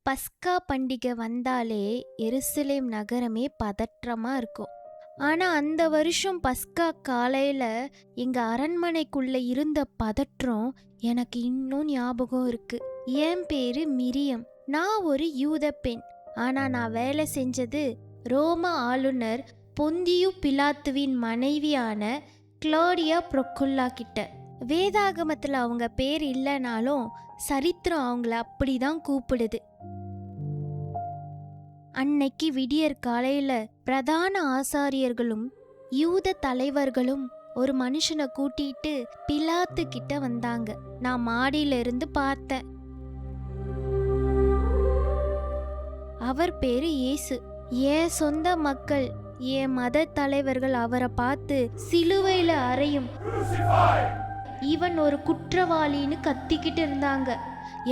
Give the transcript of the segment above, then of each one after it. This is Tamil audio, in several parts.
பஸ்கா பண்டிகை வந்தாலே எருசலேம் நகரமே பதற்றமா இருக்கும். ஆனா அந்த வருஷம் பஸ்கா காலையில எங்க அரண்மனைக்குள்ள இருந்த பதற்றம் எனக்கு இன்னும் ஞாபகம் இருக்கு. என் பேரு மிரியம். நான் ஒரு யூத பெண். ஆனா நான் வேலை செஞ்சது ரோம ஆளுநர் பொந்தியு பிலாத்துவின் மனைவியான கிளாடியா ப்ரொக்குல்லா கிட்ட. வேதாகமத்துல அவங்க பேர் இல்லைனாலும் சரித்திரம் அவங்கள அப்படிதான் கூப்பிடுது. அன்னைக்கு விடியற் காலையில பிரதான ஆசாரியர்களும் யூத தலைவர்களும் ஒரு மனுஷனை கூட்டிட்டு பிலாத்து கிட்ட வந்தாங்க. நான் மாடியில இருந்து பார்த்தேன். அவர் பேரு இயேசு. என் சொந்த மக்கள், என் மத தலைவர்கள் அவரை பார்த்து சிலுவையில அறையும் இவன் ஒரு குற்றவாளின்னு கத்திக்கிட்டு இருந்தாங்க.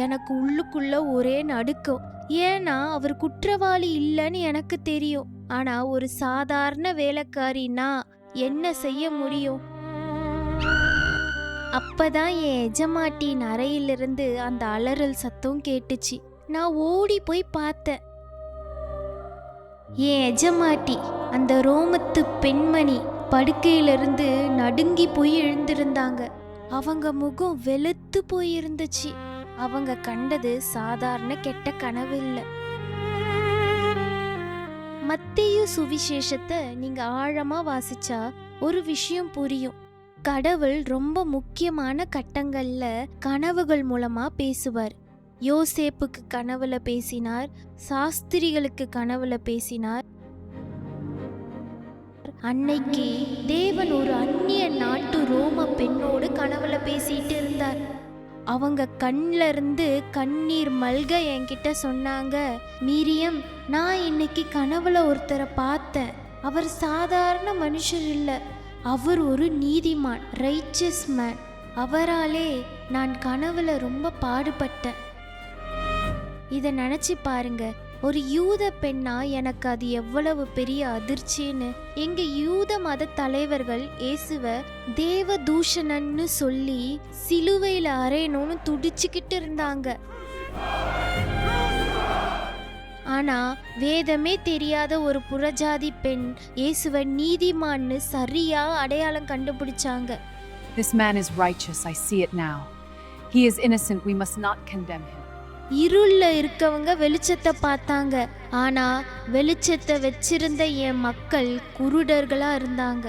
எனக்கு உள்ளுக்குள்ள ஒரே நடுக்கம். ஏன்னா அவர் குற்றவாளி இல்லைன்னு எனக்கு தெரியும். ஆனா ஒரு சாதாரண வேலைக்காரினா என்ன செய்ய முடியும்? அப்பதான் என் எஜமாட்டியின் அறையிலிருந்து அந்த அலறல் சத்தம் கேட்டுச்சு. நான் ஓடி போய் பார்த்தேன். என் எஜமாட்டி, அந்த ரோமத்து பெண்மணி, படுக்கையிலிருந்து நடுங்கி போய் எழுந்திருந்தாங்க. அவங்க முகம் வெளுத்து போயிருந்துச்சு. அவங்க கண்டது சாதாரண கெட்ட கனவு இல்லை. மத்தேயு சுவிசேஷத்தை நீங்க ஆழமா வாசிச்சா ஒரு விஷயம் புரியும். கடவுள் ரொம்ப முக்கியமான கட்டங்கள்ல கனவுகள் மூலமா பேசுவார். யோசேப்புக்கு கனவுல பேசினார், சாஸ்திரிகளுக்கு கனவுல பேசினார். அன்னைக்கு தேவன் ஒரு அந்நிய நாட்டு ரோம பெண்ணோடு கனவுல பேசிட்டு இருந்தார். அவங்க கண்ணில் இருந்து கண்ணீர் மல்க என்கிட்ட சொன்னாங்க, மிரியம், நான் இன்னைக்கு கனவுல ஒருத்தரை பார்த்தேன். அவர் சாதாரண மனுஷர் இல்லை, அவர் ஒரு நீதிமான், ரைச்சஸ் மேன். அவராலே நான் கனவுல ரொம்ப பாடுபட்டேன். இதை நினச்சி பாருங்க, ஒரு யூத பெண்ணா எனக்கு அது எவ்வளவு பெரிய அதிர்ச்சின்னு. எங்க யூத மத தலைவர்கள் இயேசுவ தேவ தூஷணன்னு சொல்லி சிலுவையில அறையணும்னு துடிச்சுக்கிட்டு இருந்தாங்க. ஆனா வேதமே தெரியாத ஒரு புறஜாதி பெண் இயேசுவ நீதிமான்னு சரியா அடையாளம் கண்டுபிடிச்சாங்க. This man is righteous, I see it now. He is innocent, we must not condemn him. இருள்ல இருக்கவங்க வெளிச்சத்தை பார்த்தாங்க. ஆனா வெளிச்சத்தை வச்சிருந்த என் மக்கள் குருடர்களா இருந்தாங்க.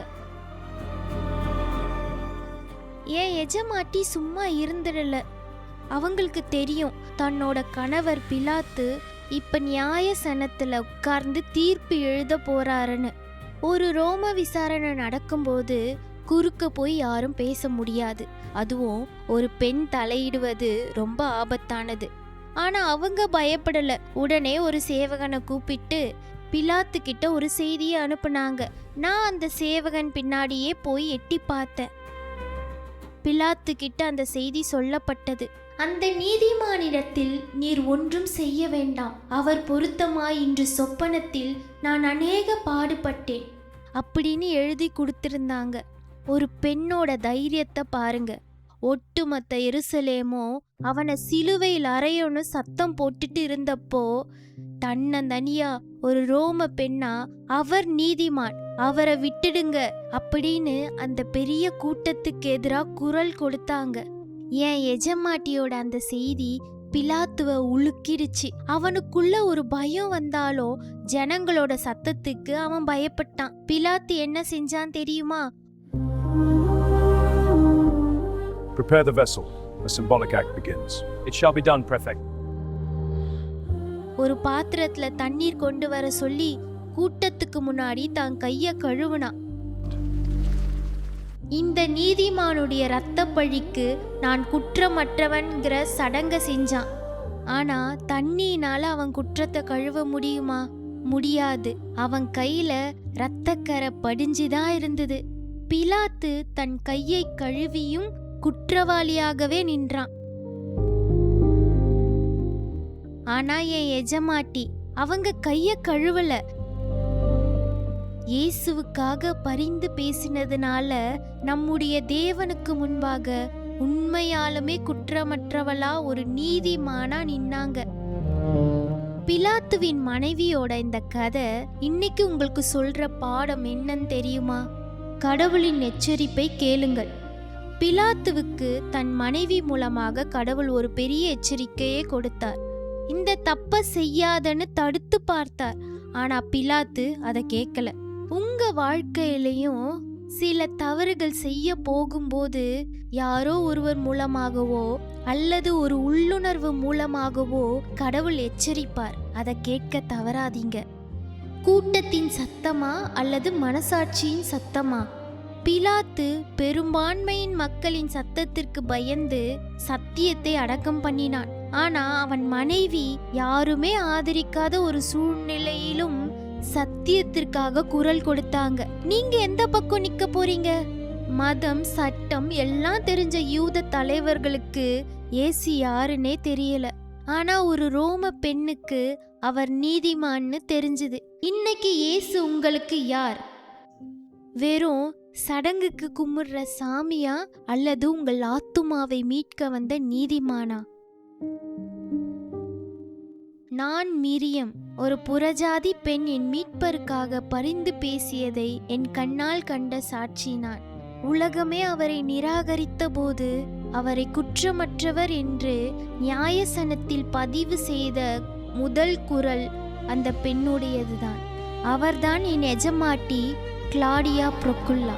என் எஜமாட்டி சும்மா இருந்துடல. அவங்களுக்கு தெரியும் தன்னோட கணவர் பிலாத்து இப்ப நியாய சனத்துல உட்கார்ந்து தீர்ப்பு எழுத போறாருன்னு. ஒரு ரோம விசாரணை நடக்கும்போது குறுக்க போய் யாரும் பேச முடியாது. அதுவும் ஒரு பெண் தலையிடுவது ரொம்ப ஆபத்தானது. ஆனா அவங்க பயப்படல. உடனே ஒரு சேவகனை கூப்பிட்டு பிலாத்து கிட்ட ஒரு செய்தியை அனுப்புனாங்க. நான் அந்த சேவகன் பின்னாடியே போய் எட்டி பார்த்தேன். பிலாத்து கிட்ட அந்த செய்தி சொல்லப்பட்டது. அந்த நீதிமானிடத்தில் நீர் ஒன்றும் செய்ய வேண்டாம். அவர் பொருத்தமாய் இன்று சொப்பனத்தில் நான் அநேக பாடுபட்டேன் அப்படின்னு எழுதி கொடுத்திருந்தாங்க. ஒரு பெண்ணோட தைரியத்தை பாருங்க. ஒட்டுமொத்த எருசலேமோ அவனை சிலுவையில் அறையொன்னு சத்தம் போட்டுட்டு இருந்தப்போ தன்னந்தனியா ஒரு ரோம பெண்ணா அவர் நீதிமான், அவரை விட்டுடுங்க அப்படின்னு அந்த பெரிய கூட்டத்துக்கு எதிராக குரல் கொடுத்தாங்க. என் எஜமாட்டியோட அந்த செய்தி பிலாத்துவ உலுக்கிடுச்சு. அவனுக்குள்ள ஒரு பயம் வந்தாலும் ஜனங்களோட சத்தத்துக்கு அவன் பயப்பட்டான். பிலாத்து என்ன செஞ்சான் தெரியுமா? Prepare the vessel. The symbolic act begins. It shall be done, Prefect. ஒரு பாத்திரத்துல தண்ணீர் கொண்டு வர சொல்லி கூட்டத்துக்கு முன்னாடி தான் கைய கழுவுனான். இந்த நீதிமானுடைய இரத்த பழிக்கு நான் குற்றமற்றவன்கிற சடங்க செஞ்சான். ஆனா தண்ணியினால அவன் குற்றத்தை கழுவ முடியுமா? முடியாது. அவன் கையில இரத்தக்கரை படிஞ்சுதான் இருந்தது. பிலாத்து தன் கையை கழுவியும் குற்றவாளியாகவே நின்றான். ஆனா என் எஜமாட்டி அவங்க கைய கழுவல. இயேசுவுக்காக பரிந்து பேசினதுனால நம்முடைய தேவனுக்கு முன்பாக உண்மையாலுமே குற்றமற்றவளா ஒரு நீதிமானா நின்னாங்க. பிலாத்துவின் மனைவியோட இந்த கதை இன்னைக்கு உங்களுக்கு சொல்ற பாடம் என்னன்னு தெரியுமா? கடவுளின் எச்சரிப்பை கேளுங்கள். பிலாத்துவுக்கு தன் மனைவி மூலமாக கடவுள் ஒரு பெரிய எச்சரிக்கையே கொடுத்தார். இந்த தப்ப செய்யாதன்னு தடுத்து பார்த்தார். ஆனா பிலாத்து அதை கேட்கல. உங்க வாழ்க்கையிலையும் சில தவறுகள் செய்ய போகும்போது யாரோ ஒருவர் மூலமாகவோ அல்லது ஒரு உள்ளுணர்வு மூலமாகவோ கடவுள் எச்சரிப்பார். அதை கேட்க தவறாதீங்க. கூட்டத்தின் சத்தமா அல்லது மனசாட்சியின் சத்தமா? பிலாத்து பெரும்பான்மையின் மக்களின் சத்தத்திற்கு பயந்து சத்தியத்தை அடக்கம் பண்ணினான். ஆனா அவன் மனைவி யாருமே ஆதரிக்காத ஒரு சூழ்நிலையிலும் சத்தியத்திற்காக குரல் கொடுத்தாங்க. நீங்க எந்த பக்கம் நிக்க போறீங்க? மதம், சட்டம் எல்லாம் தெரிஞ்ச யூத தலைவர்களுக்கு இயேசு யாருன்னே தெரியல. ஆனா ஒரு ரோம பெண்ணுக்கு அவர் நீதிமான்னு தெரிஞ்சது. இன்னைக்கு இயேசு உங்களுக்கு யார்? வெறும் சடங்குக்கு கும்பிடுற சாமியா அல்லது உங்கள் ஆத்துமாவை மீட்க வந்த நீதிமானா? நான் மிரியம், ஒரு புறஜாதி பெண் என் மீட்பருக்காக பரிந்து பேசியதை என் கண்ணால் கண்ட சாட்சி நான். உலகமே அவரை நிராகரித்த போது அவரை குற்றமற்றவர் என்று நியாயசனத்தில் பதிவு செய்த முதல் குரல் அந்த பெண்ணுடையதுதான். அவர்தான் என் எஜமாட்டி கிளாடியா ப்ரொக்குல்லா.